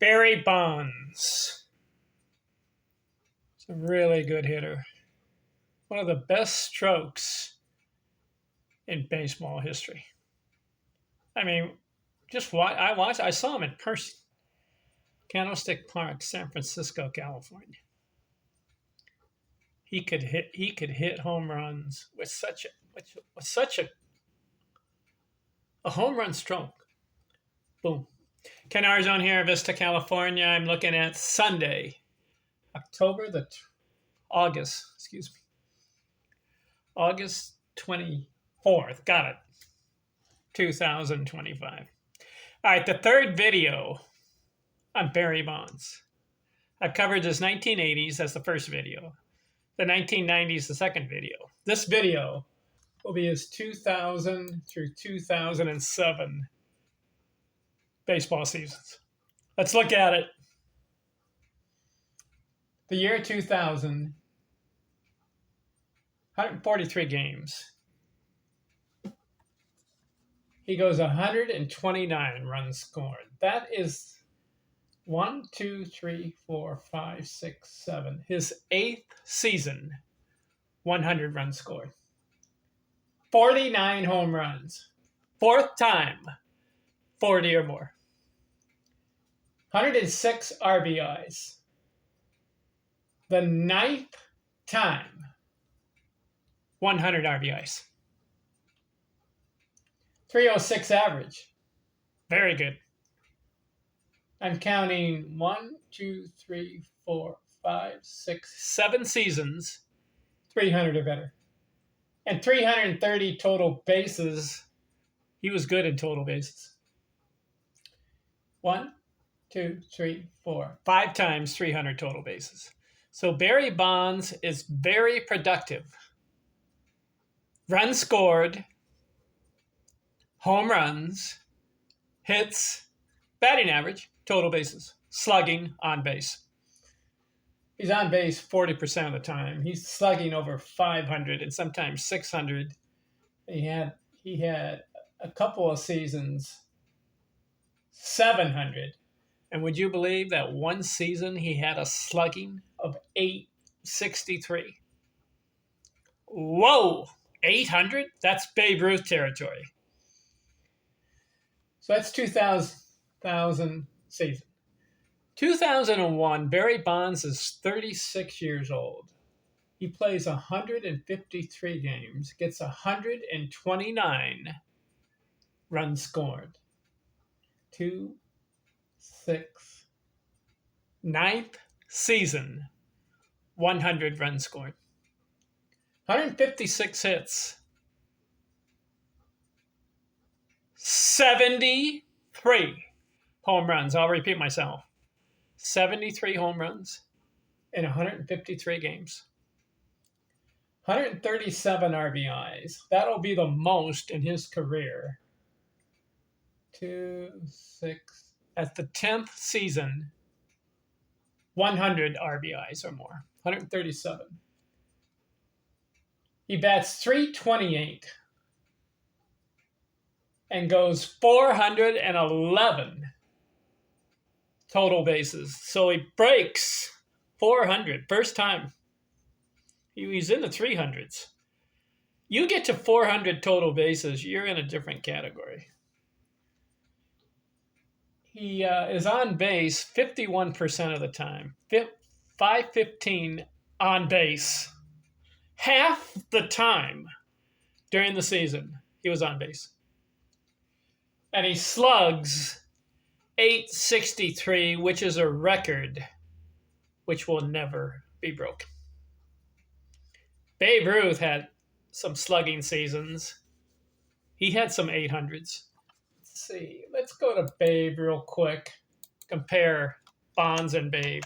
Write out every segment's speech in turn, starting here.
Barry Bonds. He's a really good hitter. One of the best strokes in baseball history. I mean, I saw him in person. Candlestick Park, San Francisco, California. He could hit home runs with such a home run stroke. Boom. Ken Arzon here, Vista, California. I'm looking at Sunday, August 24th. Got it. 2025. All right, the third video on Barry Bonds. I've covered his 1980s as the first video, the 1990s, the second video. This video will be his 2000 through 2007 baseball seasons. Let's look at it. The year 2000, 143 games. He goes 129 runs scored. That is 1, 2, 3, 4, 5, 6, 7. His eighth season, 100 runs scored. 49 home runs. Fourth time, 40 or more. 106 RBIs. The ninth time, 100 RBIs. 306 average. Very good. I'm counting 1, 2, 3, 4, 5, 6, 7 seasons, 300 or better. And 330 total bases. He was good in total bases. 1, 2, 3, 4, 5 times 300 total bases. So Barry Bonds is very productive. Runs scored, home runs, hits, batting average, total bases, slugging, on base. He's on base 40% of the time. He's slugging over 500 and sometimes 600. He had a couple of seasons 700. And would you believe that one season he had a slugging of 863? Whoa, 800? That's Babe Ruth territory. So that's 2000 season. 2001, Barry Bonds is 36 years old. He plays 153 games, gets 129 runs scored. 2, 6, ninth season, 100 runs scored. 156 hits. 73 home runs. I'll repeat myself. 73 home runs in 153 games. 137 RBIs. That'll be the most in his career. 2, 6. At the 10th season, 100 RBIs or more. 137. He bats .328 and goes 411 total bases. So he breaks 400. First time. He's in the 300s. You get to 400 total bases, you're in a different category. He is on base 51% of the time. 515 on base. Half the time during the season he was on base. And he slugs 863, which is a record which will never be broken. Babe Ruth had some slugging seasons. He had some 800s. Let's see. Let's go to Babe real quick. Compare Bonds and Babe.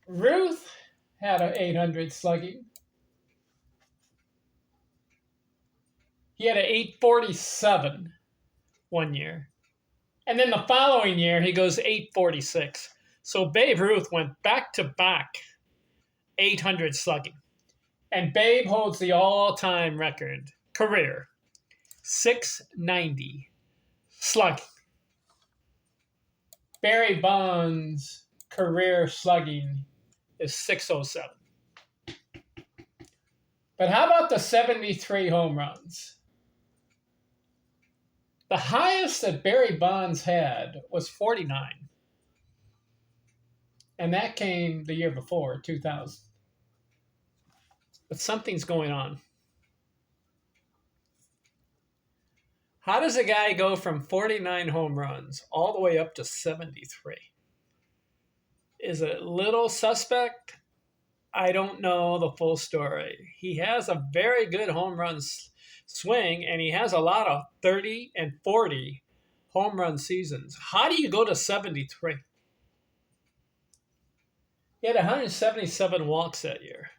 Ruth had an 800 slugging. He had an 847 one year. And then the following year, he goes 846. So Babe Ruth went back-to-back 800 slugging. And Babe holds the all-time record, career, 690 slugging. Barry Bonds' career slugging is .607. But how about the 73 home runs? The highest that Barry Bonds had was 49. And that came the year before, 2000. But something's going on. How does a guy go from 49 home runs all the way up to 73? Is it a little suspect? I don't know the full story. He has a very good home run swing, and he has a lot of 30 and 40 home run seasons. How do you go to 73? He had 177 walks that year.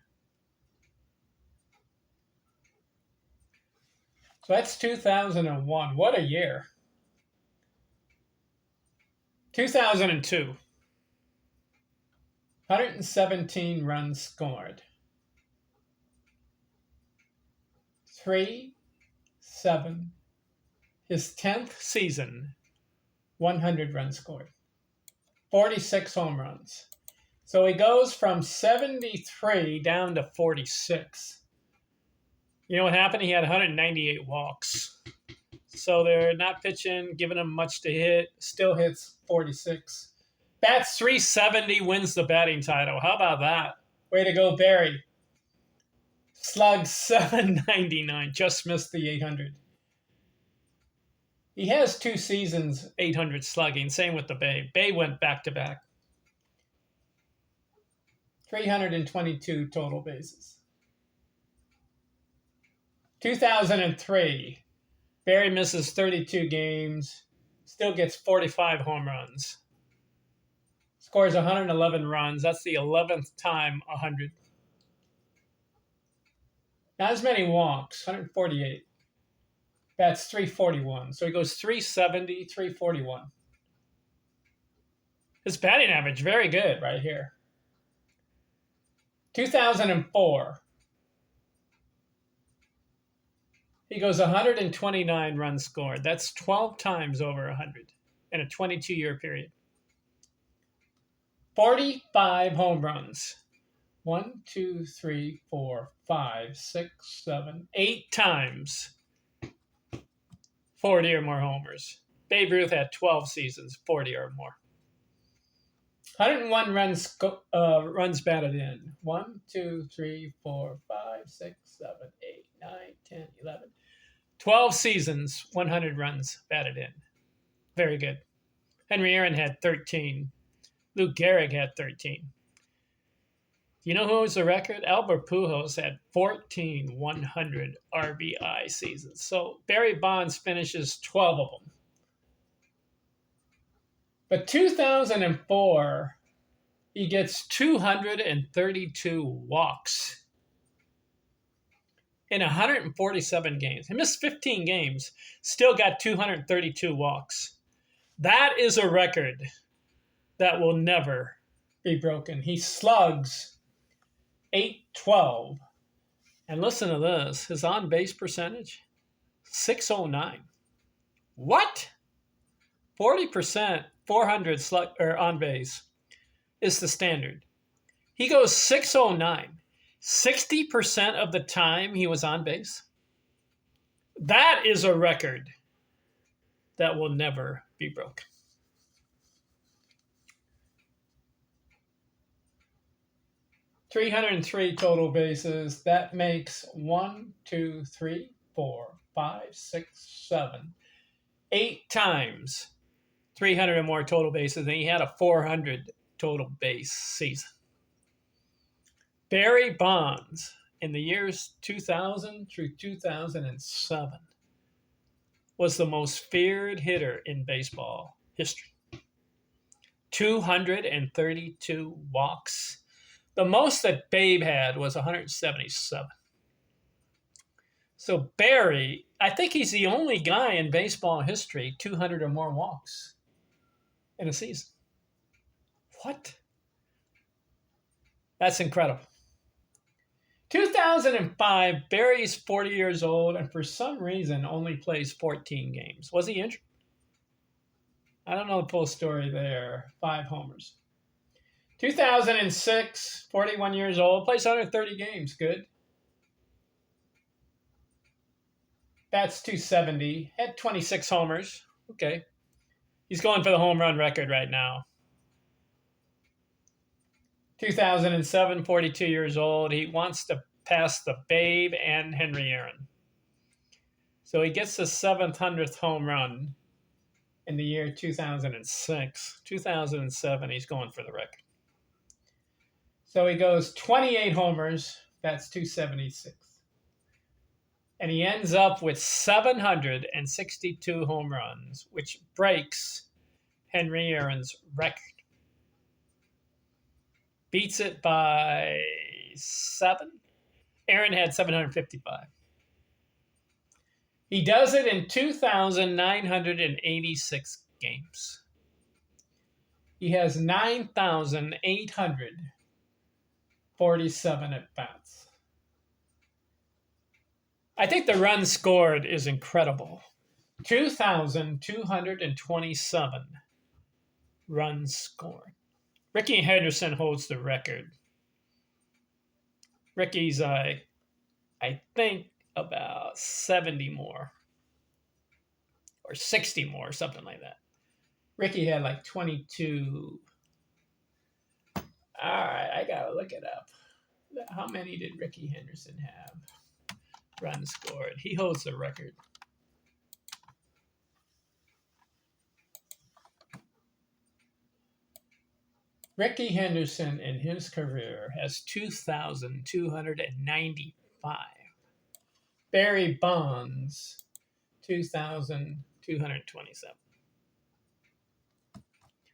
So that's 2001. What a year. 2002. 117 runs scored. 3-7. His 10th season, 100 runs scored. 46 home runs. So he goes from 73 down to 46. You know what happened? He had 198 walks. So they're not pitching, giving him much to hit. Still hits 46. Bats .370, wins the batting title. How about that? Way to go, Barry. Slugged .799, just missed the 800. He has 2 seasons, 800 slugging. Same with the Babe. Babe went back-to-back. 322 total bases. 2003, Barry misses 32 games, still gets 45 home runs. Scores 111 runs. That's the 11th time 100. Not as many walks, 148. Bats .341. So he goes .370, .341. His batting average, very good right here. 2004. He goes 129 runs scored. That's 12 times over 100 in a 22-year period. 45 home runs. 1, 2, 3, 4, 5, 6, 7, 8 times 40 or more homers. Babe Ruth had 12 seasons, 40 or more. 101 runs batted in. 1, 2, 3, 4, 5, 6, 7, 8, 9, 10, 11. 12 seasons, 100 runs batted in. Very good. Henry Aaron had 13. Lou Gehrig had 13. You know who was the record? Albert Pujols had 14 100 RBI seasons. So Barry Bonds finishes 12 of them. But 2004, he gets 232 walks in 147 games. He missed 15 games, still got 232 walks. That is a record that will never be broken. He slugs .812. And listen to this. His on-base percentage, .609. What? 40%, 400 on base is the standard. He goes .609. 60% of the time he was on base. That is a record that will never be broken. .303 total bases. That makes 1, 2, 3, 4, 5, 6, 7, 8 times 300 or more total bases, and he had a 400 total base season. Barry Bonds, in the years 2000 through 2007, was the most feared hitter in baseball history. 232 walks. The most that Babe had was 177. So Barry, I think he's the only guy in baseball history, 200 or more walks in a season. What? That's incredible. 2005, Barry's 40 years old and for some reason only plays 14 games. Was he injured? I don't know the full story there. 5 homers. 2006, 41 years old, plays 130 games. Good. That's 270. Had 26 homers. Okay. He's going for the home run record right now. 2007, 42 years old. He wants to pass the Babe and Henry Aaron. So he gets the 700th home run in the year 2006. 2007, he's going for the record. So he goes 28 homers. That's 276. And he ends up with 762 home runs, which breaks Henry Aaron's record. Beats it by 7. Aaron had 755. He does it in 2,986 games. He has 9,847 at-bats. I think the run scored is incredible. 2,227 runs scored. Rickey Henderson holds the record. Ricky's, I think, about 70 more or 60 more, something like that. Rickey had like 22. All right, I got to look it up. How many did Rickey Henderson have? Runs scored. He holds the record. Rickey Henderson in his career has 2,295. Barry Bonds, 2,227.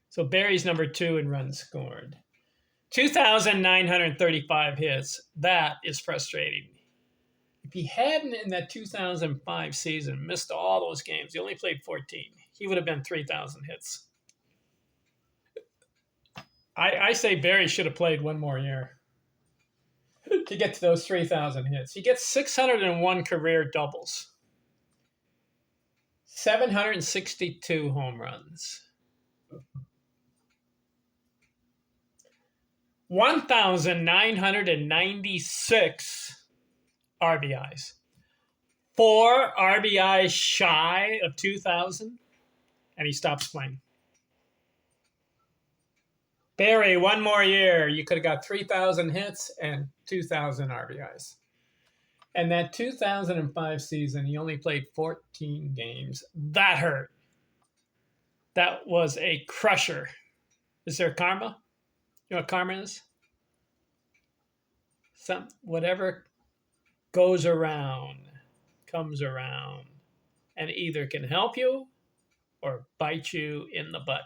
So Barry's number 2 in runs scored. 2,935 hits. That is frustrating. If he hadn't in that 2005 season missed all those games, he only played 14, he would have been 3,000 hits. I say Barry should have played one more year to get to those 3,000 hits. He gets 601 career doubles, 762 home runs, 1,996 RBIs, 4 RBIs shy of 2,000, and he stops playing. Barry, one more year, you could have got 3,000 hits and 2,000 RBIs. And that 2005 season, he only played 14 games. That hurt. That was a crusher. Is there karma? You know what karma is? Whatever goes around comes around and either can help you or bite you in the butt.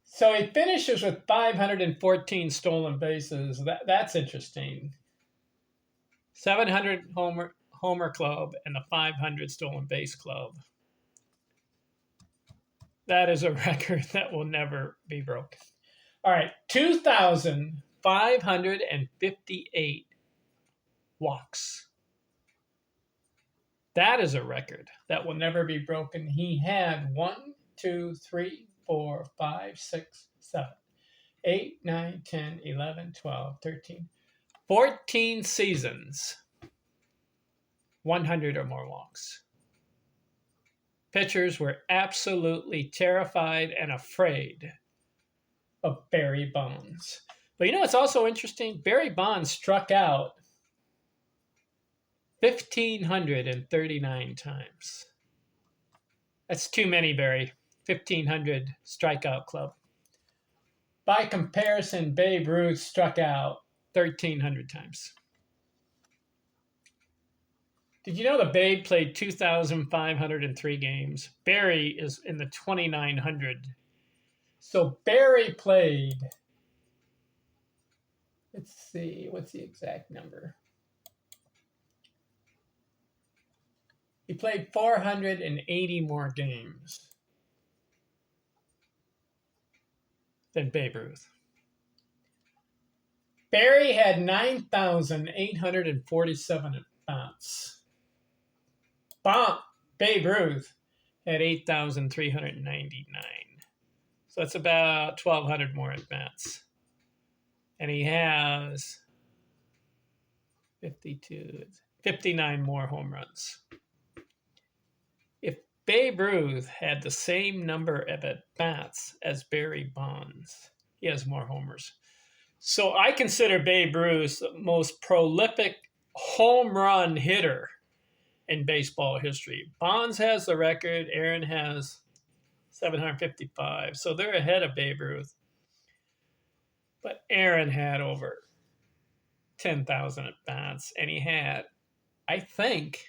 So he finishes with 514 stolen bases. That's interesting. 700 homer club and the 500 stolen base club. That is a record that will never be broken. All right, 2,558 walks. That is a record that will never be broken. He had 1, 2, 3, 4, 5, 6, 7, 8, 9, 10, 11, 12, 13, 14 seasons, 100 or more walks. Pitchers were absolutely terrified and afraid of Barry Bonds. But you know what's also interesting? Barry Bonds struck out 1,539 times. That's too many, Barry. 1,500 strikeout club. By comparison, Babe Ruth struck out 1,300 times. Did you know that Babe played 2,503 games? Barry is in the 2,900. So Barry played, let's see, what's the exact number? He played 480 more games than Babe Ruth. Barry had 9,847 at-bats. Babe Ruth had 8,399. So that's about 1,200 more at bats. And he has 59 more home runs. If Babe Ruth had the same number of at bats as Barry Bonds, he has more homers. So I consider Babe Ruth the most prolific home run hitter in baseball history. Bonds has the record. Aaron has 755. So they're ahead of Babe Ruth. But Aaron had over 10,000 at bats, and he had, I think,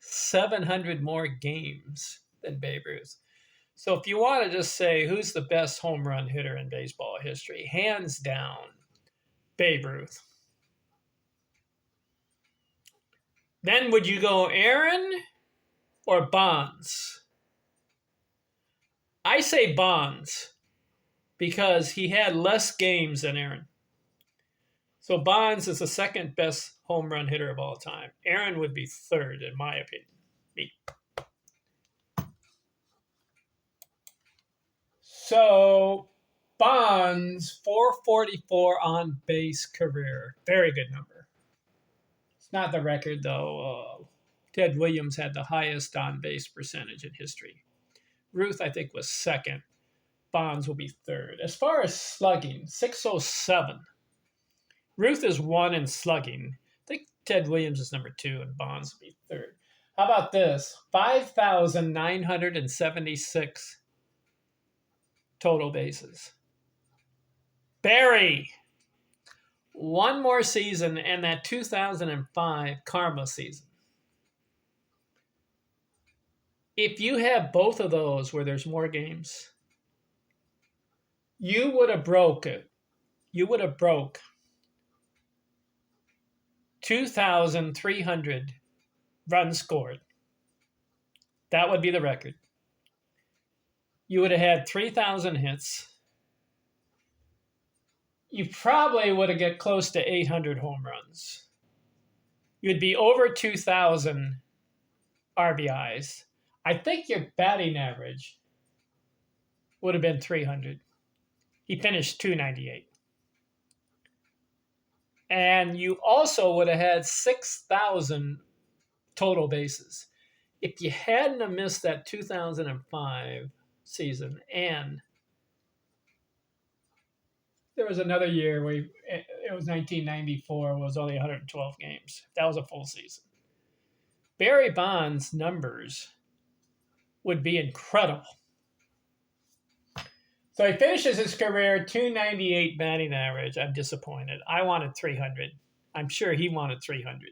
700 more games than Babe Ruth. So if you want to just say who's the best home run hitter in baseball history, hands down, Babe Ruth. Then would you go Aaron or Bonds? I say Bonds because he had less games than Aaron. So Bonds is the second best home run hitter of all time. Aaron would be third, in my opinion. Me. So Bonds, 444 on base career. Very good number. It's not the record, though. Ted Williams had the highest on base percentage in history. Ruth, I think, was second. Bonds will be third. As far as slugging, 607. Ruth is 1 in slugging. I think Ted Williams is number 2 and Bonds will be third. How about this? 5,976 total bases. Barry, one more season and that 2005 Karma season. If you have both of those where there's more games, you would have broke it. You would have broke 2,300 runs scored. That would be the record. You would have had 3,000 hits. You probably would have got close to 800 home runs. You'd be over 2,000 RBIs. I think your batting average would have been 300. He finished 298. And you also would have had 6,000 total bases. If you hadn't have missed that 2005 season, and there was another year where it was 1994, was only 112 games. That was a full season. Barry Bonds' numbers would be incredible. So he finishes his career 298 batting average. I'm disappointed. I wanted 300. I'm sure he wanted 300.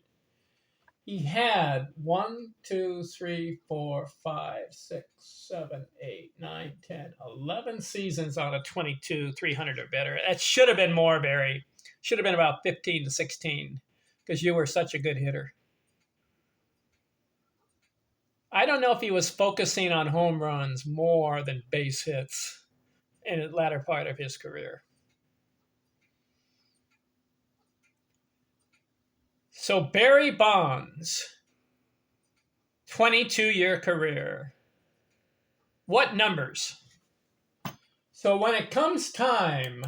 He had 1, 2, 3, 4, 5, 6, 7, 8, 9, 10, 11 seasons out of 22, 300 or better. That should have been more, Barry. Should have been about 15 to 16 because you were such a good hitter. I don't know if he was focusing on home runs more than base hits in the latter part of his career. So Barry Bonds, 22-year career. What numbers? So when it comes time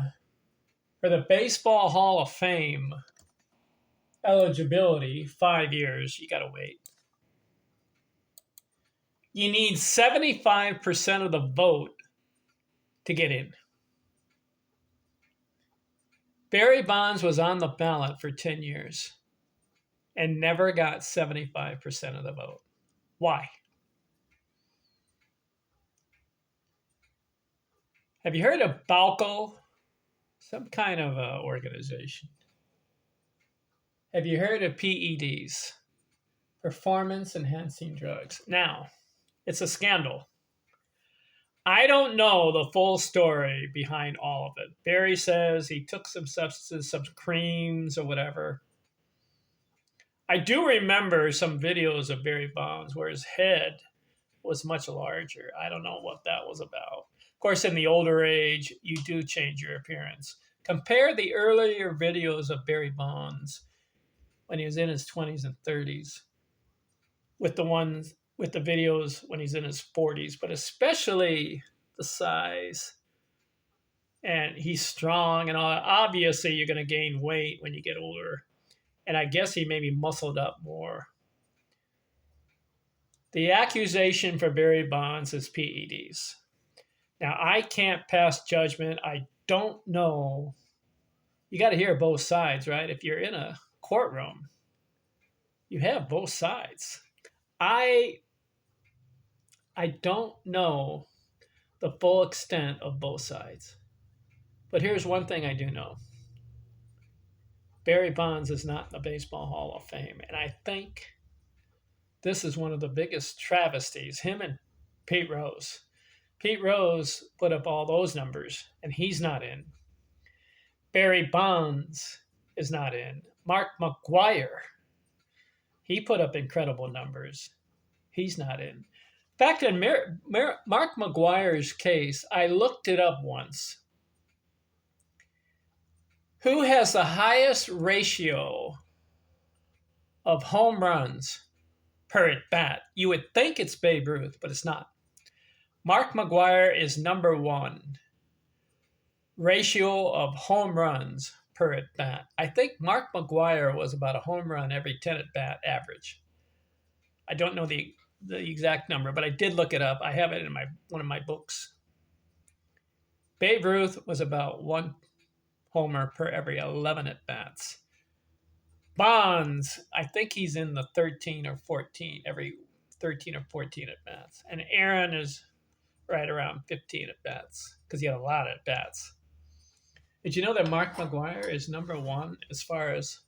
for the Baseball Hall of Fame eligibility, 5 years, you got to wait. You need 75% of the vote to get in. Barry Bonds was on the ballot for 10 years and never got 75% of the vote. Why? Have you heard of BALCO? Some kind of organization. Have you heard of PEDs? Performance enhancing drugs. Now, it's a scandal. I don't know the full story behind all of it. Barry says he took some substances, some creams or whatever. I do remember some videos of Barry Bonds where his head was much larger. I don't know what that was about. Of course, in the older age, you do change your appearance. Compare the earlier videos of Barry Bonds when he was in his 20s and 30s with the ones with the videos when he's in his 40s, but especially the size. And he's strong and all. Obviously, you're going to gain weight when you get older. And I guess he maybe muscled up more. The accusation for Barry Bonds is PEDs. Now, I can't pass judgment. I don't know. You got to hear both sides, right? If you're in a courtroom, you have both sides. I don't know the full extent of both sides. But here's one thing I do know. Barry Bonds is not in the Baseball Hall of Fame. And I think this is one of the biggest travesties. Him and Pete Rose. Pete Rose put up all those numbers, and he's not in. Barry Bonds is not in. Mark McGwire, he put up incredible numbers. He's not in. In fact, in Mark McGwire's case, I looked it up once. Who has the highest ratio of home runs per at bat? You would think it's Babe Ruth, but it's not. Mark McGwire is number one. Ratio of home runs per at bat. I think Mark McGwire was about a home run every 10 at bat average. I don't know the exact number, but I did look it up. I have it in one of my books. Babe Ruth was about one homer per every 11 at bats. Bonds, I think he's in the 13 or 14, every 13 or 14 at bats. And Aaron is right around 15 at bats because he had a lot of at bats. Did you know that Mark McGwire is number one as far as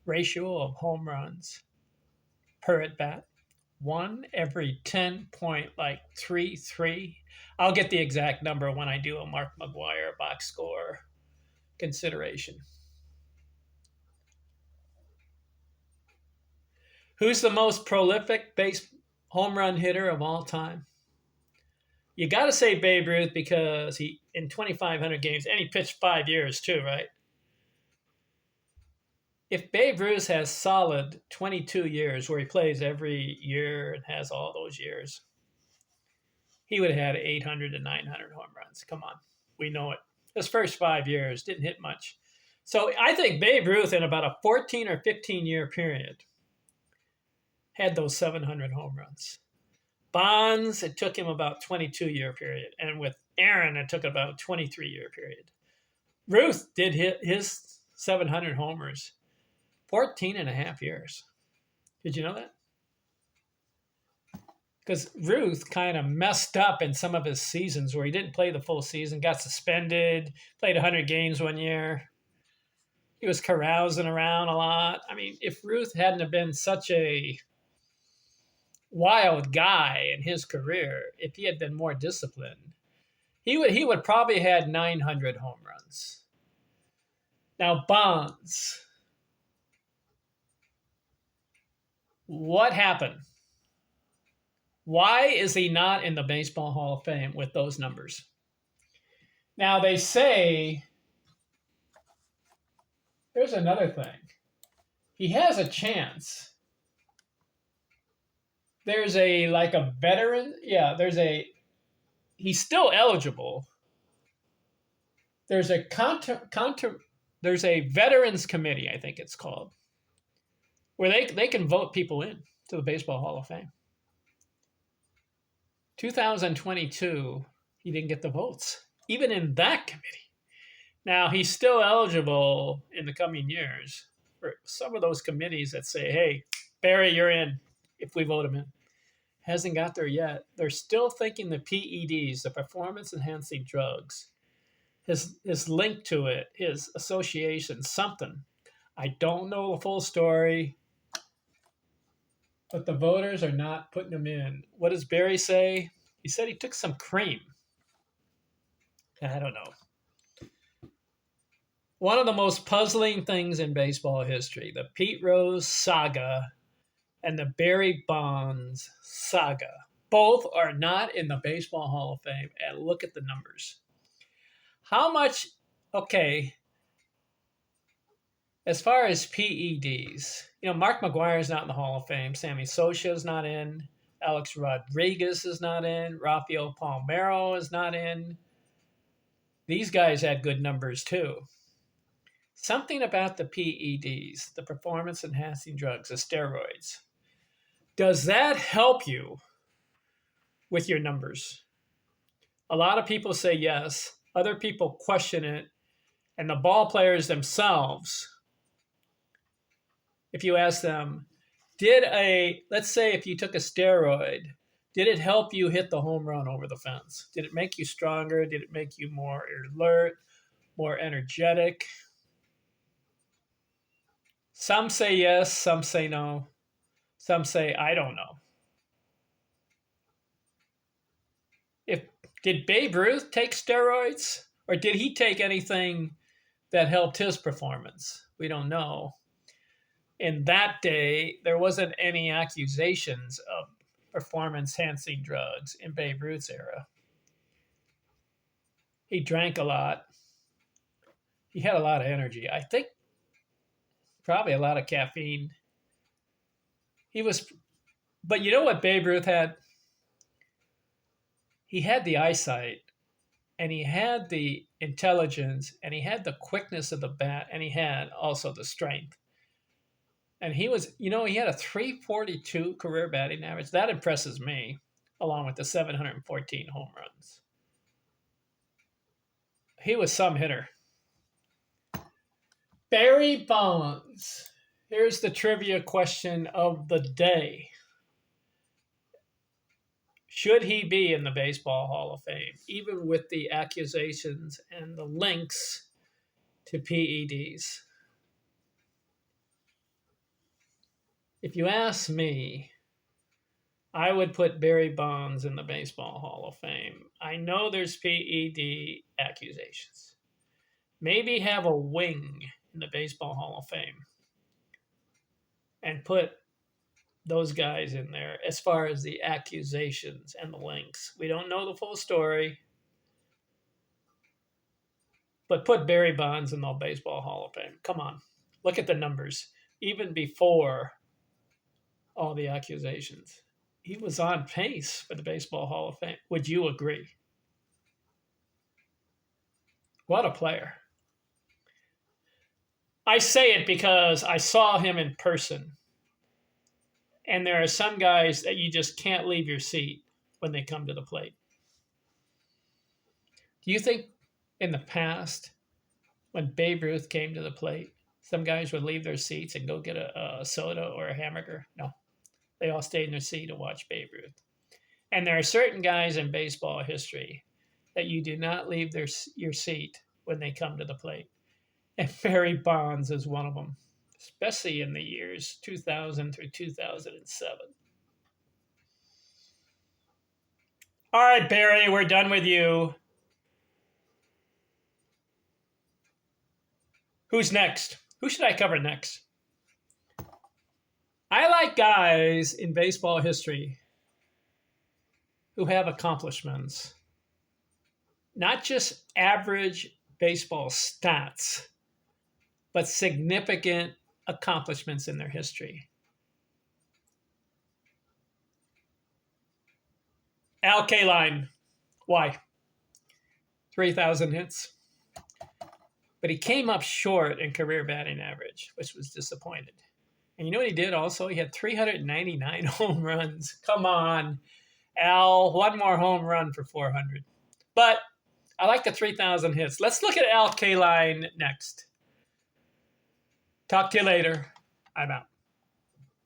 ratio of home runs per at bat? One every 10.33. I'll get the exact number when I do a Mark McGwire box score consideration. Who's the most prolific base home run hitter of all time? You got to say Babe Ruth because he, in 2,500 games, and he pitched 5 years too, right? If Babe Ruth has solid 22 years where he plays every year and has all those years, he would have had 800 to 900 home runs. Come on. We know it. His first 5 years didn't hit much. So I think Babe Ruth in about a 14 or 15 year period had those 700 home runs. Bonds, it took him about 22-year period. And with Aaron, it took about a 23-year period. Ruth did hit his 700 homers 14 and a half years. Did you know that? Because Ruth kind of messed up in some of his seasons where he didn't play the full season, got suspended, played 100 games one year. He was carousing around a lot. I mean, if Ruth hadn't have been such a wild guy in his career, if he had been more disciplined, he would probably had 900 home runs. Now, Bonds. What happened? Why is he not in the Baseball Hall of Fame with those numbers? Now, they say, here's another thing. He has a chance. There's a veteran. Yeah, he's still eligible. There's a there's a veterans committee, I think it's called, where they can vote people in to the Baseball Hall of Fame. 2022, he didn't get the votes, even in that committee. Now, he's still eligible in the coming years for some of those committees that say, hey, Barry, you're in if we vote him in. Hasn't got there yet. They're still thinking the PEDs, the performance-enhancing drugs, his link to it, his association, something. I don't know the full story, but the voters are not putting him in. What does Barry say? He said he took some cream. I don't know. One of the most puzzling things in baseball history, the Pete Rose saga and the Barry Bonds saga. Both are not in the Baseball Hall of Fame. And look at the numbers. How much, okay, as far as PEDs, Mark McGwire is not in the Hall of Fame. Sammy Socha is not in. Alex Rodriguez is not in. Rafael Palmeiro is not in. These guys had good numbers too. Something about the PEDs, the performance enhancing drugs, the steroids. Does that help you with your numbers? A lot of people say yes. Other people question it. And the ball players themselves, if you ask them, let's say if you took a steroid, did it help you hit the home run over the fence? Did it make you stronger? Did it make you more alert, more energetic? Some say yes, some say no. Some say, I don't know. Did Babe Ruth take steroids? Or did he take anything that helped his performance? We don't know. In that day, there wasn't any accusations of performance-enhancing drugs in Babe Ruth's era. He drank a lot. He had a lot of energy. I think probably a lot of caffeine. But you know what Babe Ruth had? He had the eyesight, and he had the intelligence, and he had the quickness of the bat, and he had also the strength. And he had a 342 career batting average. That impresses me, along with the 714 home runs. He was some hitter. Barry Bonds. Here's the trivia question of the day. Should he be in the Baseball Hall of Fame, even with the accusations and the links to PEDs? If you ask me, I would put Barry Bonds in the Baseball Hall of Fame. I know there's PED accusations. Maybe have a wing in the Baseball Hall of Fame and put those guys in there as far as the accusations and the links. We don't know the full story, but put Barry Bonds in the Baseball Hall of Fame. Come on, look at the numbers. Even before all the accusations, he was on pace for the Baseball Hall of Fame. Would you agree? What a player. I say it because I saw him in person. And there are some guys that you just can't leave your seat when they come to the plate. Do you think in the past, when Babe Ruth came to the plate, some guys would leave their seats and go get a soda or a hamburger? No. They all stayed in their seat to watch Babe Ruth. And there are certain guys in baseball history that you do not leave your seat when they come to the plate. And Barry Bonds is one of them, especially in the years 2000 through 2007. All right, Barry, we're done with you. Who's next? Who should I cover next? I like guys in baseball history who have accomplishments, not just average baseball stats, but significant accomplishments in their history. Al Kaline. Why? 3,000 hits. But he came up short in career batting average, which was disappointed. And you know what he did also? He had 399 home runs. Come on, Al. One more home run for 400. But I like the 3,000 hits. Let's look at Al Kaline next. Talk to you later. I'm out.